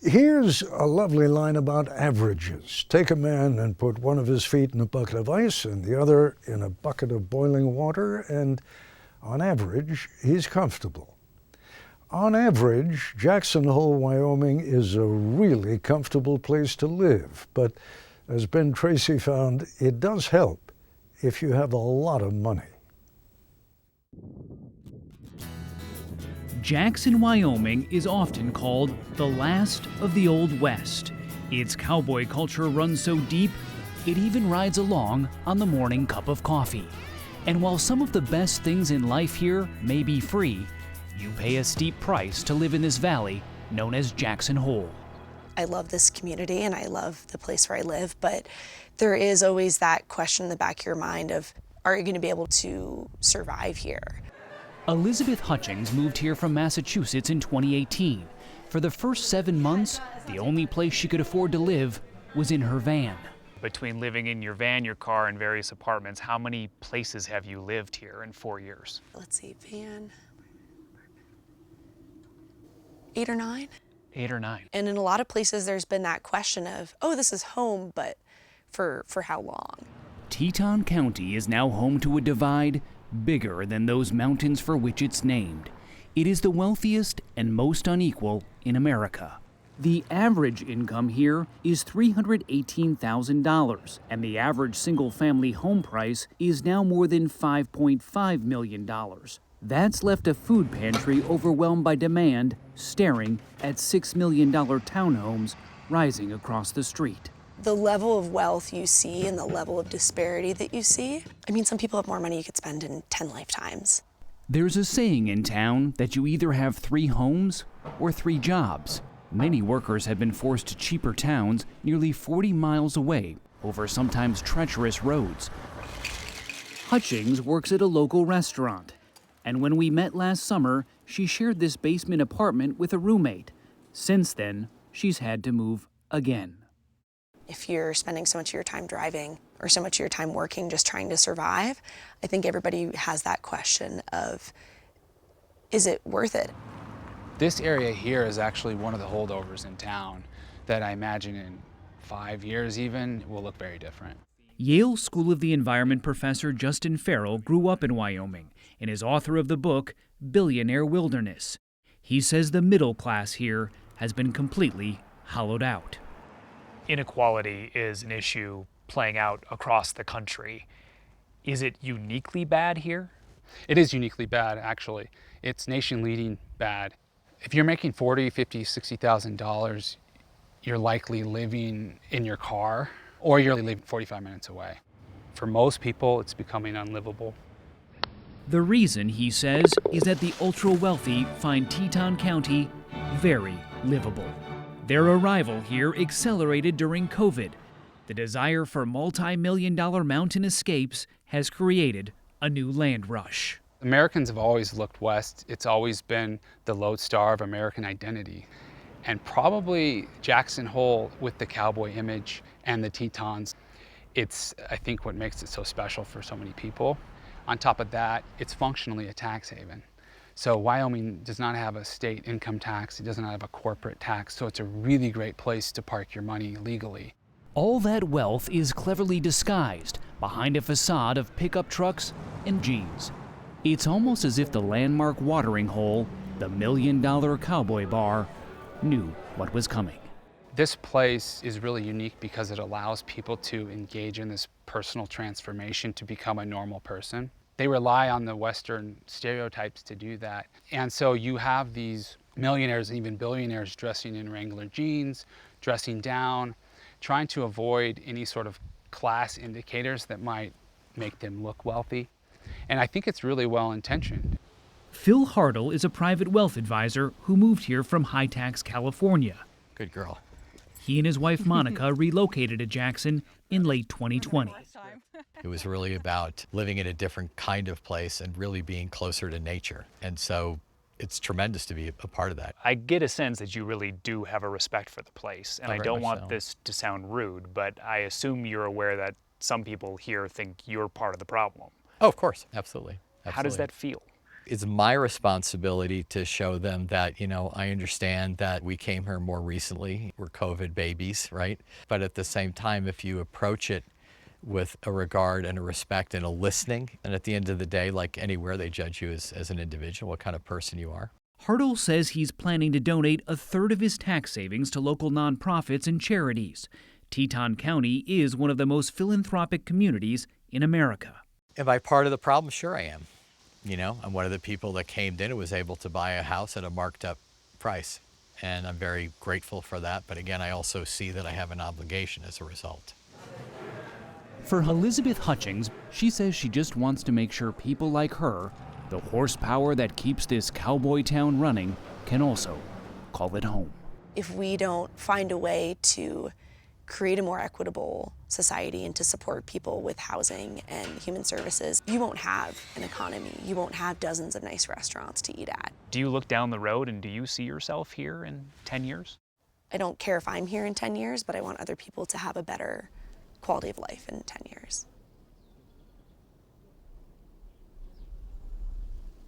Here's a lovely line about averages. Take a man and put one of his feet in a bucket of ice and the other in a bucket of boiling water, and on average, he's comfortable. On average, Jackson Hole, Wyoming is a really comfortable place to live, but as Ben Tracy found, it does help if you have a lot of money. Jackson, Wyoming is often called the last of the Old West. Its cowboy culture runs so deep, it even rides along on the morning cup of coffee. And while some of the best things in life here may be free, you pay a steep price to live in this valley known as Jackson Hole. I love this community and I love the place where I live, but there is always that question in the back of your mind of, are you going to be able to survive here? Elizabeth Hutchings moved here from Massachusetts in 2018. For the first 7 months, the only place she could afford to live was in her van. Between living in your van, your car, and various apartments, how many places have you lived here in 4 years? Let's see, van, 8 or 9. 8 or 9. And in a lot of places, there's been that question of, oh, this is home, but for how long? Teton County is now home to a divide bigger than those mountains for which it's named. It is the wealthiest and most unequal in America. The average income here is $318,000, and the average single-family home price is now more than $5.5 million. That's left a food pantry overwhelmed by demand, staring at $6 million townhomes rising across the street. The level of wealth you see and the level of disparity that you see, I mean, some people have more money you could spend in 10 lifetimes. There's a saying in town that you either have 3 homes or 3 jobs. Many workers have been forced to cheaper towns nearly 40 miles away over sometimes treacherous roads. Hutchings works at a local restaurant, and when we met last summer, she shared this basement apartment with a roommate. Since then, she's had to move again. If you're spending so much of your time driving or so much of your time working just trying to survive, I think everybody has that question of, is it worth it? This area here is actually one of the holdovers in town that I imagine in 5 years even will look very different. Yale School of the Environment professor Justin Farrell grew up in Wyoming and is author of the book Billionaire Wilderness. He says the middle class here has been completely hollowed out. Inequality is an issue playing out across the country. Is it uniquely bad here? It is uniquely bad, actually. It's nation-leading bad. If you're making $40,000, $50,000, $60,000, you're likely living in your car, or you're living 45 minutes away. For most people, it's becoming unlivable. The reason, he says, is that the ultra-wealthy find Teton County very livable. Their arrival here accelerated during COVID. The desire for multi-million-dollar mountain escapes has created a new land rush. Americans have always looked west. It's always been the lodestar of American identity. And probably Jackson Hole, with the cowboy image and the Tetons, it's, I think, what makes it so special for so many people. On top of that, it's functionally a tax haven. So Wyoming does not have a state income tax, it doesn't have a corporate tax, so it's a really great place to park your money legally. All that wealth is cleverly disguised behind a facade of pickup trucks and jeans. It's almost as if the landmark watering hole, the $1 million cowboy bar, knew what was coming. This place is really unique because it allows people to engage in this personal transformation to become a normal person. They rely on the Western stereotypes to do that. And so you have these millionaires and even billionaires dressing in Wrangler jeans, dressing down, trying to avoid any sort of class indicators that might make them look wealthy. And I think it's really well-intentioned. Phil Hartle is a private wealth advisor who moved here from high-tax California. Good girl. He and his wife Monica relocated to Jackson in late 2020. It was really about living in a different kind of place and really being closer to nature. And so it's tremendous to be a part of that. I get a sense that you really do have a respect for the place, and I don't want this to sound rude, but I assume you're aware that some people here think you're part of the problem. Oh, of course, absolutely. How does that feel? It's my responsibility to show them that, I understand that we came here more recently. We're COVID babies, right? But at the same time, if you approach it with a regard and a respect and a listening, and at the end of the day, like anywhere, they judge you as an individual, what kind of person you are. Hartle says he's planning to donate a third of his tax savings to local nonprofits and charities. Teton County is one of the most philanthropic communities in America. Am I part of the problem? Sure I am. I'm one of the people that came in and was able to buy a house at a marked up price. And I'm very grateful for that. But again, I also see that I have an obligation as a result. For Elizabeth Hutchings, she says she just wants to make sure people like her, the horsepower that keeps this cowboy town running, can also call it home. If we don't find a way to create a more equitable society and to support people with housing and human services, you won't have an economy. You won't have dozens of nice restaurants to eat at. Do you look down the road and do you see yourself here in 10 years? I don't care if I'm here in 10 years, but I want other people to have a better quality of life in 10 years.